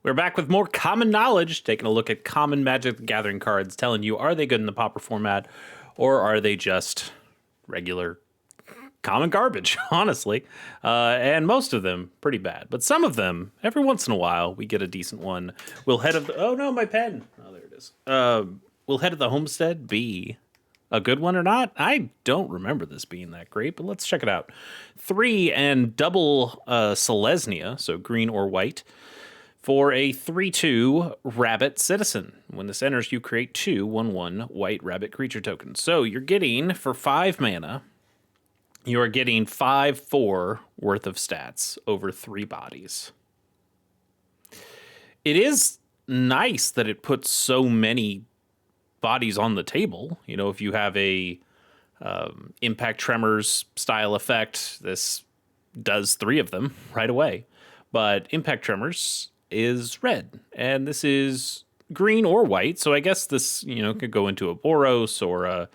We're back with more common knowledge, taking a look at common Magic the Gathering cards, telling you, are they good in the Pauper format, or are they just regular common garbage, honestly. And most of them pretty bad. But some of them, every once in a while, we get a decent one. Will Head of the... Oh, no, my pen. Oh, there it is. Will Head of the Homestead be a good one or not? I don't remember this being that great, but let's check it out. 3 and double Selesnya, so green or white, for a 3/2 Rabbit Citizen. When this enters, you create 2 1/1 white rabbit creature tokens. So you're getting, for 5 mana, you are getting 5/4 worth of stats over 3 bodies. It is nice that it puts so many bodies on the table. You know, if you have a Impact Tremors style effect, this does 3 of them right away. But Impact Tremors is red, and this is green or white. So I guess this, you know, could go into a Boros or a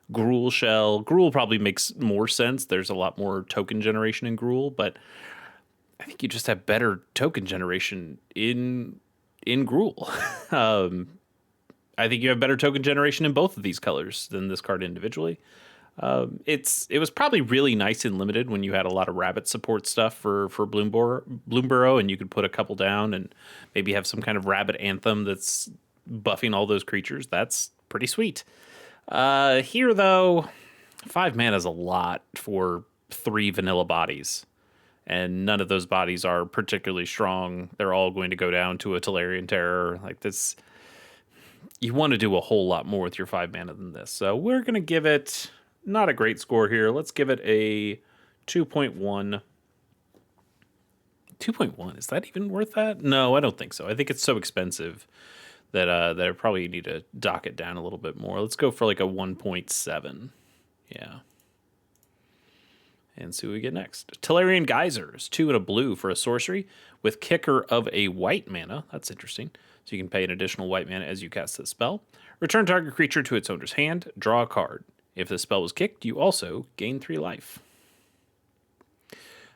Gruul shell. Gruul probably makes more sense. There's a lot more token generation in Gruul, but I think you just have better token generation in Gruul. I think you have better token generation in both of these colors than this card individually. It was probably really nice and limited when you had a lot of rabbit support stuff for Bloomburrow, and you could put a couple down and maybe have some kind of rabbit anthem that's buffing all those creatures. That's pretty sweet. Here though, 5 mana is a lot for 3 vanilla bodies, and none of those bodies are particularly strong. They're all going to go down to a Tolarian Terror like this. You want to do a whole lot more with your 5 mana than this. So we're going to give it not a great score here. Let's give it a 2.1. 2.1, is that even worth that? No, I don't think so. I think it's so expensive that I probably need to dock it down a little bit more. Let's go for like a 1.7. Yeah. And see what we get next. Tolarian Geysers, 2 and a blue for a sorcery with kicker of a white mana. That's interesting. So you can pay an additional white mana as you cast the spell. Return target creature to its owner's hand. Draw a card. If the spell was kicked, you also gain 3 life.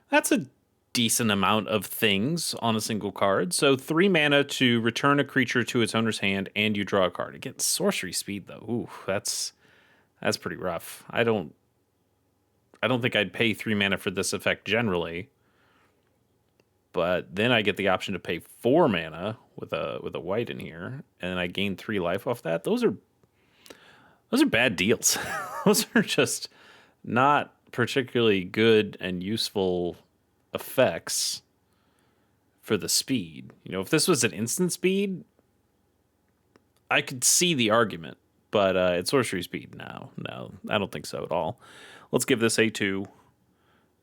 That's a decent amount of things on a single card. So 3 mana to return a creature to its owner's hand, and you draw a card. Again, sorcery speed though. Ooh, that's pretty rough. I don't think I'd pay 3 mana for this effect generally. But then I get the option to pay 4 mana with a white in here, and I gain 3 life off that. Those are bad deals. Those are just not particularly good and useful effects for the speed. You know, if this was an instant speed, I could see the argument, but it's sorcery speed. No, I don't think so at all. Let's give this a 2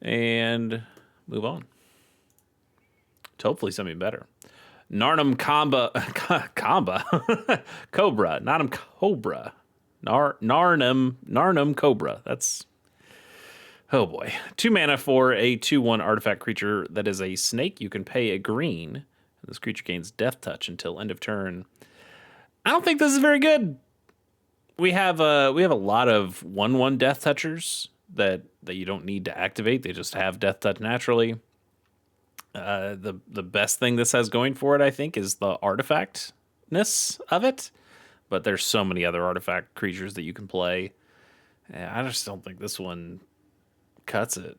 and move on to hopefully something better. Narnum Cobra. Narnum Cobra. Narnum Cobra. That's... Oh boy. 2 mana for a 2/1 artifact creature that is a snake. You can pay a green, and this creature gains Death Touch until end of turn. I don't think this is very good. We have a lot of 1/1 Death Touchers that you don't need to activate. They just have Death Touch naturally. The best thing this has going for it, I think, is the artifactness of it. But there's so many other artifact creatures that you can play. I just don't think this one cuts it.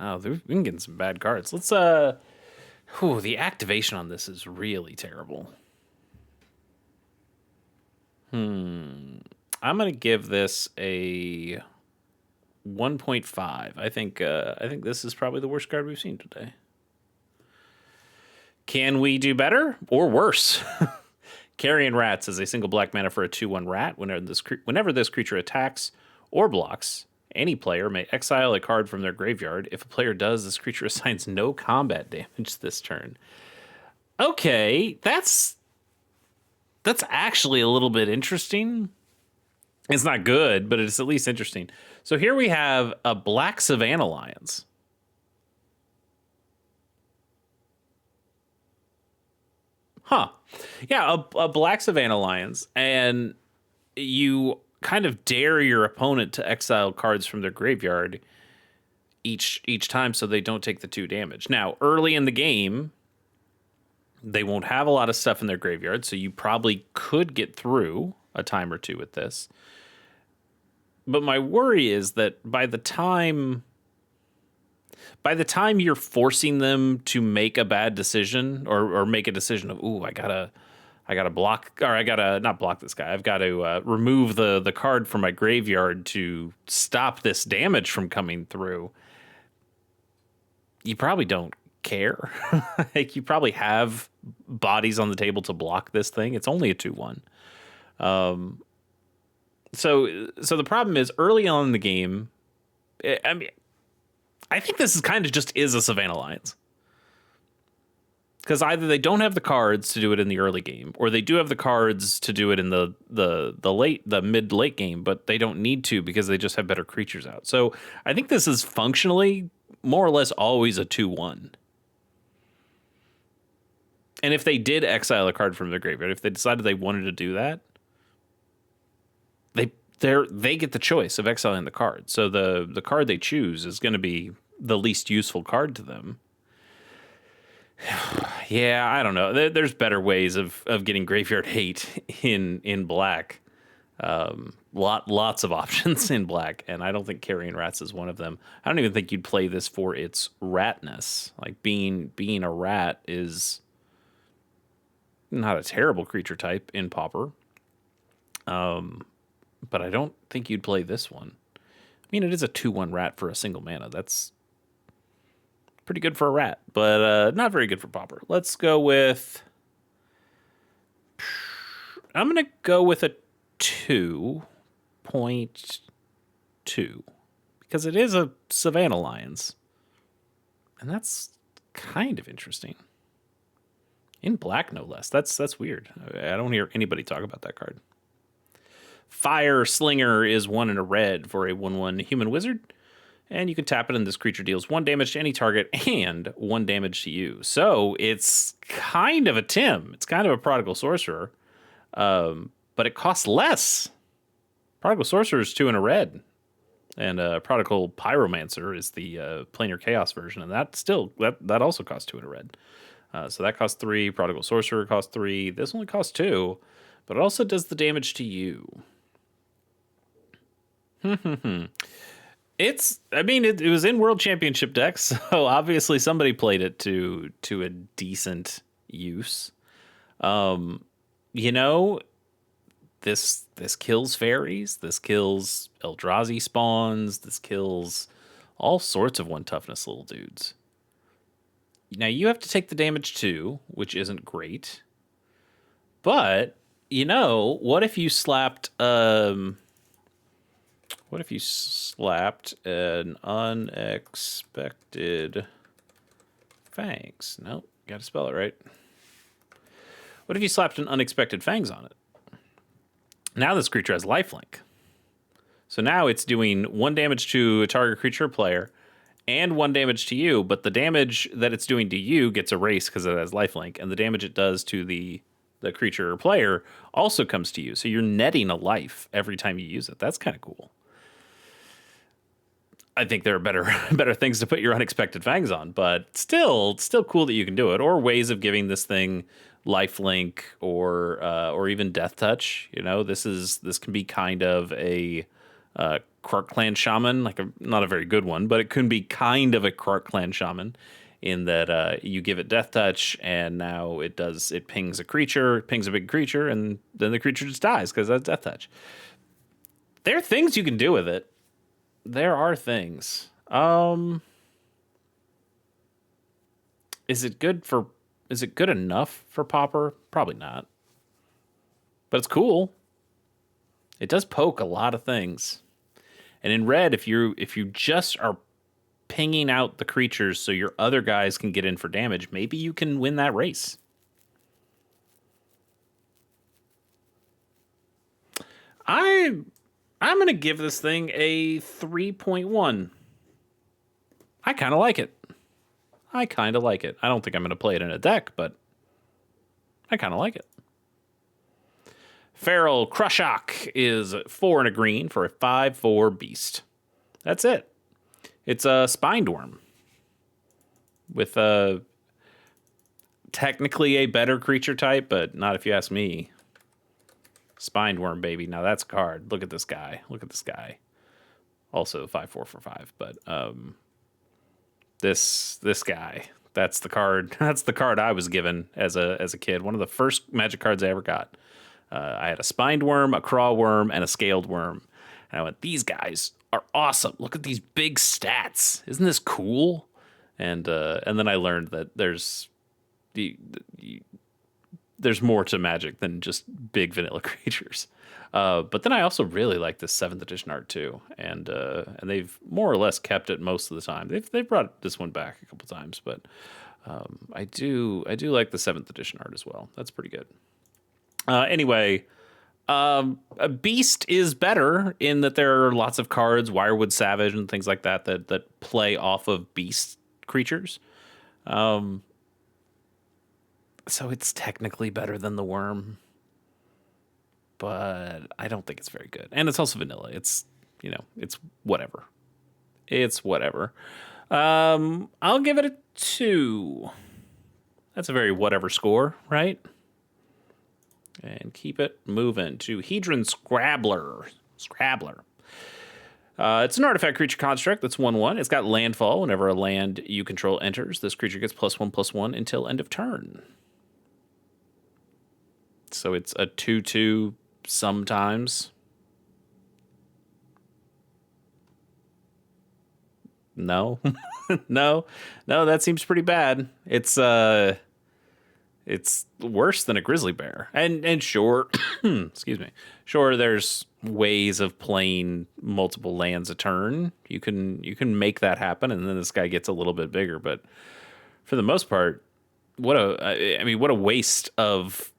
Oh, we've been getting some bad cards. Let's the activation on this is really terrible. I'm gonna give this a 1.5. I think this is probably the worst card we've seen today. Can we do better or worse? Carrion Rats is a single black mana for a 2/1 rat. Whenever this creature attacks or blocks, any player may exile a card from their graveyard. If a player does, this creature assigns no combat damage this turn. Okay, that's actually a little bit interesting. It's not good, but it's at least interesting. So here we have a Black Savannah Lions. Huh. Yeah, a Black Savannah Lions, and you kind of dare your opponent to exile cards from their graveyard each time so they don't take the 2 damage. Now, early in the game, They won't have a lot of stuff in their graveyard, so you probably could get through a time or two with this. But my worry is that by the time you're forcing them to make a bad decision or make a decision of, ooh, I gotta block, or I gotta not block this guy. I've got to remove the card from my graveyard to stop this damage from coming through. You probably don't care. Like, you probably have bodies on the table to block this thing. It's only a 2/1. So the problem is early on in the game. I mean, I think this is kind of just is a Savannah Lions. Because either they don't have the cards to do it in the early game, or they do have the cards to do it in the mid late game, but they don't need to because they just have better creatures out. So I think this is functionally more or less always a 2/1. And if they did exile a card from their graveyard, if they decided they wanted to do that, they get the choice of exiling the card. So the card they choose is going to be the least useful card to them. Yeah, I don't know. There's better ways of getting graveyard hate in black. Lots of options in black, and I don't think Carrion Rats is one of them. I don't even think you'd play this for its ratness. Like, being a rat is not a terrible creature type in Pauper. But I don't think you'd play this one. I mean, it is a 2/1 rat for a single mana. That's pretty good for a rat, but not very good for Pauper. Let's go with... I'm going to go with a 2.2 because it is a Savannah Lions. And that's kind of interesting. In black, no less. That's weird. I don't hear anybody talk about that card. Fire Slinger is 1 and a red for a 1/1 human wizard. And you can tap it, and this creature deals 1 damage to any target and 1 damage to you. So it's kind of a Tim. It's kind of a Prodigal Sorcerer. But it costs less. Prodigal Sorcerer is 2 and a red. And Prodigal Pyromancer is the Planar Chaos version. And that also costs 2 and a red. So that costs 3. Prodigal Sorcerer costs 3. This only costs 2. But it also does the damage to you. It was in World Championship decks, so obviously somebody played it to a decent use. This kills fairies, this kills Eldrazi spawns, this kills all sorts of 1 toughness little dudes. Now you have to take the damage too, which isn't great. But, what if you slapped an unexpected fangs? Nope, got to spell it right. What if you slapped an unexpected fangs on it? Now this creature has lifelink. So now it's doing 1 damage to a target creature or player and 1 damage to you, but the damage that it's doing to you gets erased because it has lifelink, and the damage it does to the creature or player also comes to you. So you're netting a life every time you use it. That's kind of cool. I think there are better things to put your unexpected fangs on, but still cool that you can do it. Or ways of giving this thing lifelink or even death touch. This can be kind of a Krark Clan Shaman, not a very good one, but it can be kind of a Krark Clan Shaman in that you give it death touch, and now it pings a big creature, and then the creature just dies because that's death touch. There are things you can do with it. There are things. Is it good enough for Pauper? Probably not. But it's cool. It does poke a lot of things. And in red, if you just are pinging out the creatures so your other guys can get in for damage, maybe you can win that race. I'm going to give this thing a 3.1. I kind of like it. I don't think I'm going to play it in a deck, but I kind of like it. Feral Krushok is 4 and a green for a 5/4 beast. That's it. It's a Spined Worm with technically a better creature type, but not if you ask me. Spined Worm, baby. Now that's a card. Look at this guy. Look at this guy. Also 5/4 for 5, but this guy. That's the card. That's the card I was given as a kid. One of the first Magic cards I ever got. I had a Spined Worm, a Craw Worm, and a Scaled Worm. And I went, these guys are awesome. Look at these big stats. Isn't this cool? And then I learned that there's more to Magic than just big vanilla creatures. But then I also really like this 7th edition art too, and they've more or less kept it most of the time. They've brought this one back a couple times, but I do like the 7th edition art as well. That's pretty good. Anyway, a Beast is better in that there are lots of cards, Wirewood Savage and things like that play off of Beast creatures. So it's technically better than the Worm, but I don't think it's very good. And it's also vanilla. It's, it's whatever. It's whatever. I'll give it a 2. That's a very whatever score, right? And keep it moving to Hedron Scrabbler. It's an artifact creature construct that's 1/1. It's got landfall. Whenever a land you control enters, this creature gets +1/+1 until end of turn. So it's a 2/2 sometimes. No. no, that seems pretty bad. It's worse than a grizzly bear. And sure, excuse me. Sure, there's ways of playing multiple lands a turn. You can make that happen, and then this guy gets a little bit bigger. But for the most part, what a waste of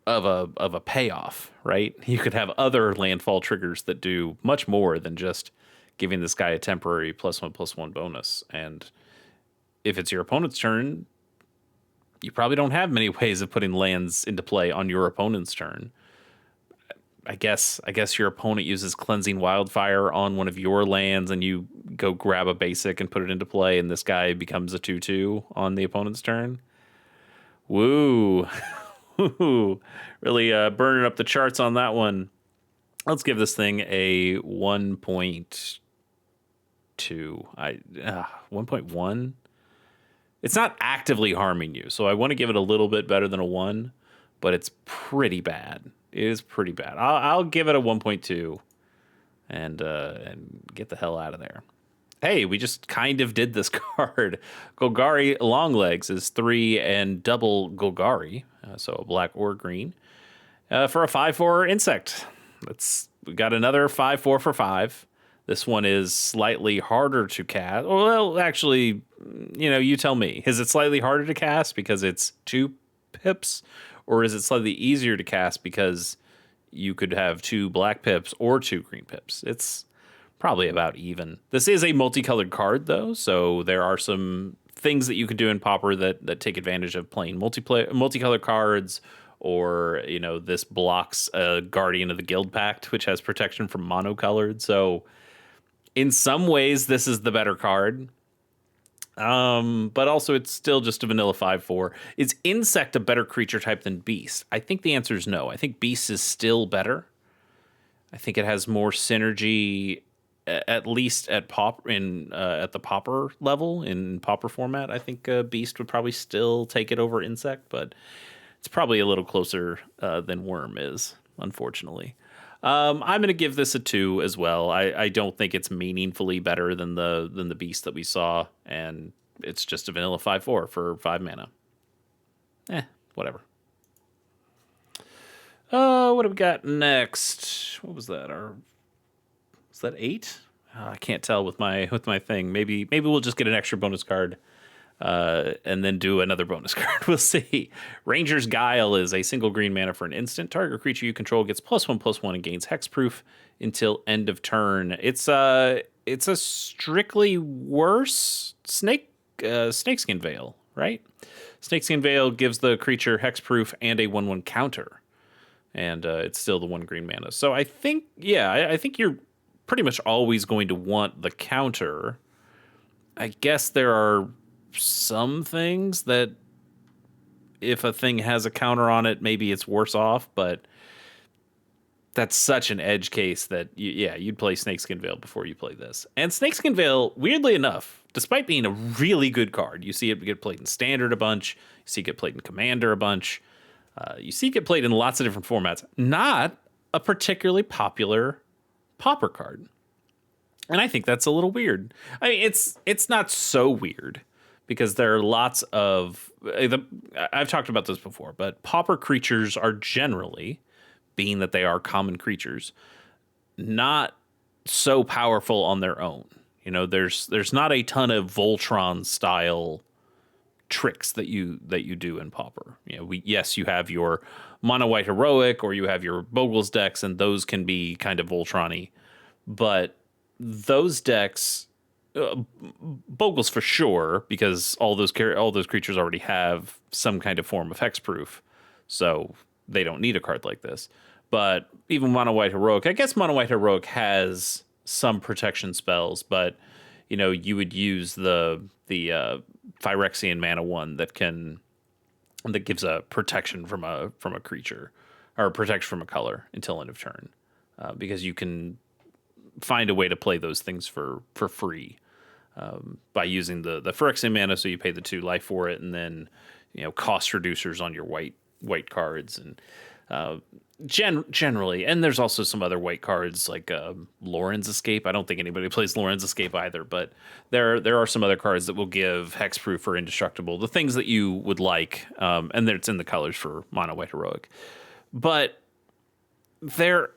a payoff, right? You could have other landfall triggers that do much more than just giving this guy a temporary +1/+1 bonus. And if it's your opponent's turn, you probably don't have many ways of putting lands into play on your opponent's turn. I guess your opponent uses Cleansing Wildfire on one of your lands, and you go grab a basic and put it into play, and this guy becomes a 2/2 on the opponent's turn. Woo. Really burning up the charts on that one. Let's give this thing a 1.2. 1.1. It's not actively harming you, so I want to give it a little bit better than a 1, but it's pretty bad. It is pretty bad. I'll give it a 1.2 and get the hell out of there. Hey, we just kind of did this card. Golgari Longlegs is 3 and double Golgari, so a black or green, for a 5/4 insect. We got another 5/4 for 5. This one is slightly harder to cast. Well, actually, you tell me. Is it slightly harder to cast because it's 2 pips, or is it slightly easier to cast because you could have 2 black pips or 2 green pips? It's probably about even. This is a multicolored card, though, so there are some things that you could do in Pauper that take advantage of playing multicolored cards, or, this blocks a Guardian of the Guild Pact, which has protection from monocolored. So in some ways, this is the better card. But also it's still just a vanilla 5/4. Is Insect a better creature type than Beast? I think the answer is no. I think Beast is still better. I think it has more synergy, at least at the Pauper level, in Pauper format. I think Beast would probably still take it over Insect, but it's probably a little closer than Worm is, unfortunately. I'm going to give this a 2 as well. I don't think it's meaningfully better than the Beast that we saw, and it's just a vanilla 5/4 for 5 mana. Whatever. What do we got next? What was that? Was that 8? I can't tell with my thing. Maybe we'll just get an extra bonus card. And then do another bonus card. We'll see. Ranger's Guile is a single green mana for an instant. Target creature you control gets +1/+1 and gains hexproof until end of turn. It's a strictly worse Snakeskin Veil, right? Snakeskin Veil gives the creature hexproof and a 1/1 counter, and it's still the 1 green mana. So I think you're pretty much always going to want the counter. I guess there are some things that if a thing has a counter on it, maybe it's worse off, but that's such an edge case that you'd play Snakeskin Veil before you play this. And Snakeskin Veil, weirdly enough, despite being a really good card, you see it get played in Standard a bunch, you see it get played in Commander a bunch, you see it get played in lots of different formats. Not a particularly popular Pauper card. And I think that's a little weird. I mean, it's not so weird because there are lots of I've talked about this before, but Pauper creatures are generally, being that they are common creatures, not so powerful on their own. You know, there's not a ton of Voltron style tricks that you do in Pauper. You know, you have your mono white heroic or you have your Bogle's decks, and those can be kind of Voltron-y. But those decks, Bogle's for sure, because all those creatures already have some kind of form of hexproof, so they don't need a card like this. But even mono white heroic, I guess mono white heroic has some protection spells, but you know, you would use the Phyrexian mana one that gives a protection from a creature, or protection from a color until end of turn, because you can find a way to play those things for free by using the Phyrexian mana. So you pay the 2 life for it, and then cost reducers on your white cards, and generally, and there's also some other white cards like Lauren's Escape. I don't think anybody plays Lauren's Escape either, but there are some other cards that will give hexproof or indestructible, the things that you would like, and it's in the colors for mono white heroic. But there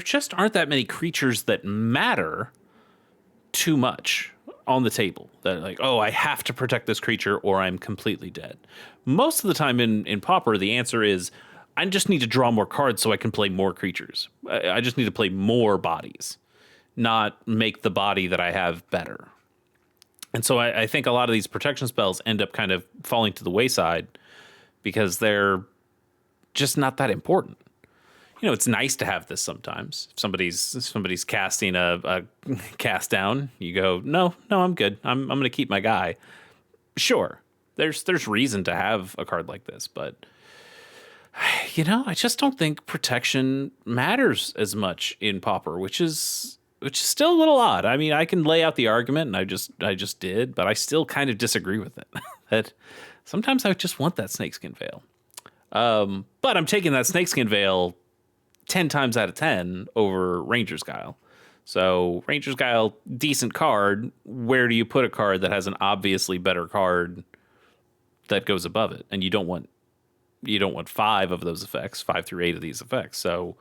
just aren't that many creatures that matter too much on the table. That like, oh, I have to protect this creature or I'm completely dead. Most of the time in Pauper, the answer is, I just need to draw more cards so I can play more creatures. I just need to play more bodies, not make the body that I have better. And so I think a lot of these protection spells end up kind of falling to the wayside because they're just not that important. You know, it's nice to have this sometimes. If somebody's casting a cast down, you go, no, I'm good. I'm going to keep my guy. Sure, there's reason to have a card like this, but I just don't think protection matters as much in Pauper, which is still a little odd. I mean, I can lay out the argument, and I just did, but I still kind of disagree with it. That sometimes I just want that Snakeskin Veil. But I'm taking that Snakeskin Veil 10 times out of 10 over Ranger's Guile. So Ranger's Guile, decent card. Where do you put a card that has an obviously better card that goes above it? And you don't want 5 of those effects, 5 through 8 of these effects. So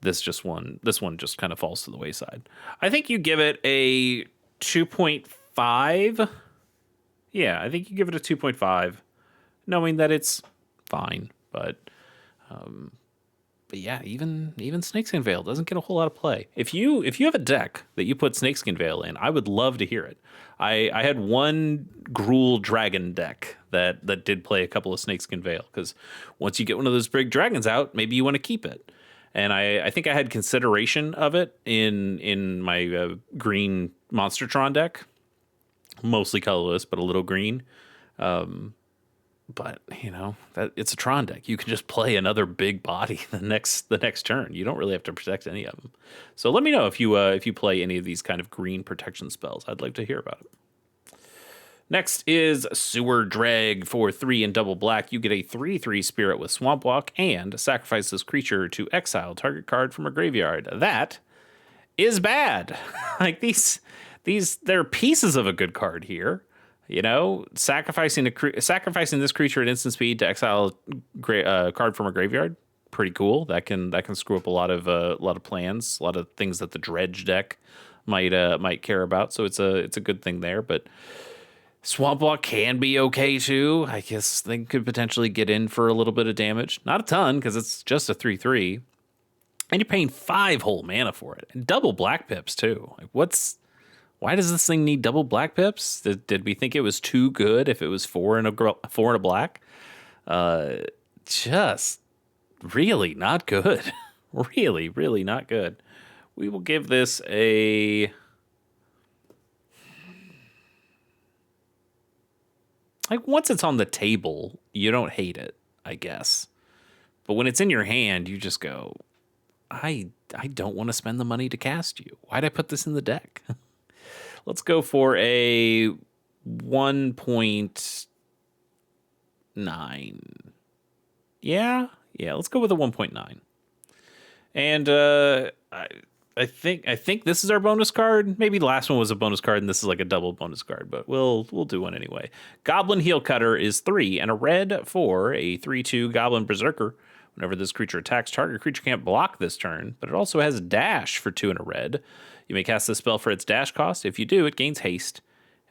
this one just kind of falls to the wayside. I think you give it a 2.5. Yeah, I think you give it a 2.5, knowing that it's fine. But yeah, even Snakeskin Veil doesn't get a whole lot of play. If you have a deck that you put Snakeskin Veil in, I would love to hear it. I had one Gruul Dragon deck that did play a couple of Snakeskin Veil, because once you get one of those big dragons out, maybe you want to keep it. And I think I had consideration of it in my green Monstertron deck, mostly colorless, but a little green. But that it's a Tron deck. You can just play another big body the next turn. You don't really have to protect any of them. So let me know if you play any of these kind of green protection spells. I'd like to hear about it. Next is Sewer Drag for 3 and double black. You get a 3/3 spirit with Swamp Walk and sacrifice this creature to exile target card from a graveyard. That is bad. Like these they're pieces of a good card here. Sacrificing this creature at instant speed to exile a card from a graveyard, pretty cool. That can screw up a lot of plans, a lot of things that the Dredge deck might care about. So it's a good thing there. But Swamp Walk can be okay too. I guess they could potentially get in for a little bit of damage, not a ton because it's just a 3/3, and you're paying 5 whole mana for it, and double black pips too. Like why does this thing need double black pips? Did we think it was too good if it was 4 and a black? Just really not good. Really, really not good. We will give this a Like, once it's on the table, you don't hate it, I guess. But when it's in your hand, you just go, I don't want to spend the money to cast you. Why'd I put this in the deck? Let's go for a 1.9. Yeah, let's go with a 1.9. And I think this is our bonus card. Maybe the last one was a bonus card, and this is like a double bonus card, but we'll do one anyway. Goblin Heel Cutter is 3 and a red for a 3/2 Goblin Berserker. Whenever this creature attacks, target creature can't block this turn, but it also has dash for 2 and a red. You may cast this spell for its dash cost. If you do, it gains haste,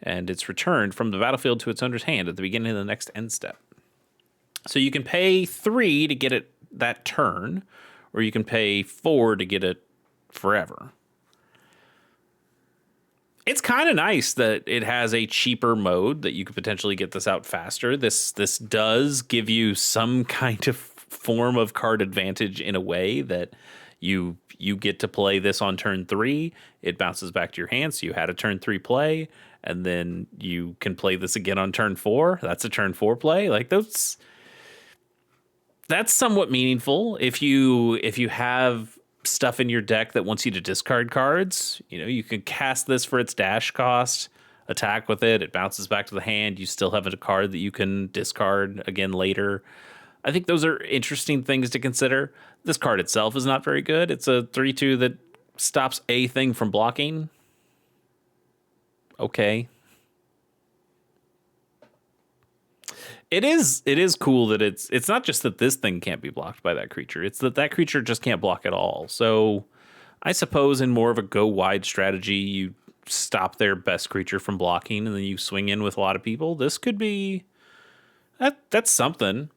and it's returned from the battlefield to its owner's hand at the beginning of the next end step. So you can pay 3 to get it that turn, or you can pay 4 to get it forever. It's kind of nice that it has a cheaper mode that you could potentially get this out faster. This does give you some kind of form of card advantage in a way that you get to play this on turn 3. It bounces back to your hand, so you had a turn 3 play, and then you can play this again on turn 4. That's a turn 4 play. Like, that's somewhat meaningful. If you have stuff in your deck that wants you to discard cards, you can cast this for its dash cost, attack with it. It bounces back to the hand. You still have a card that you can discard again later. I think those are interesting things to consider. This card itself is not very good. It's a 3/2 that stops a thing from blocking. Okay. It is cool that it's not just that this thing can't be blocked by that creature. It's that creature just can't block at all. So I suppose in more of a go wide strategy, you stop their best creature from blocking and then you swing in with a lot of people. This could be that's something.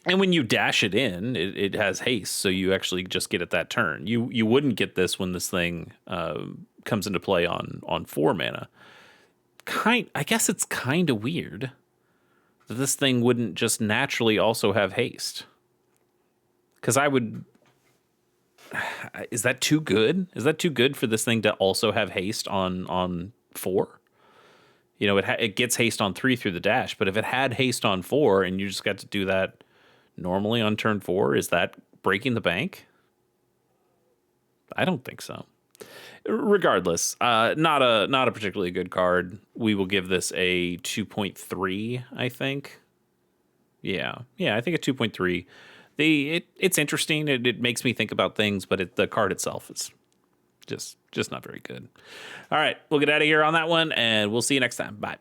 And when you dash it in, it has haste, so you actually just get it that turn. You wouldn't get this when this thing comes into play on 4 mana. I guess it's kind of weird that this thing wouldn't just naturally also have haste. Because is that too good? Is that too good for this thing to also have haste on 4? It gets haste on 3 through the dash, but if it had haste on 4 and you just got to do that normally on turn 4, is that breaking the bank? I don't think so. Regardless, not a particularly good card. We will give this a 2.3, I think. Yeah, I think a 2.3. It's interesting. It makes me think about things, but the card itself is just not very good. All right, we'll get out of here on that one, and we'll see you next time. Bye.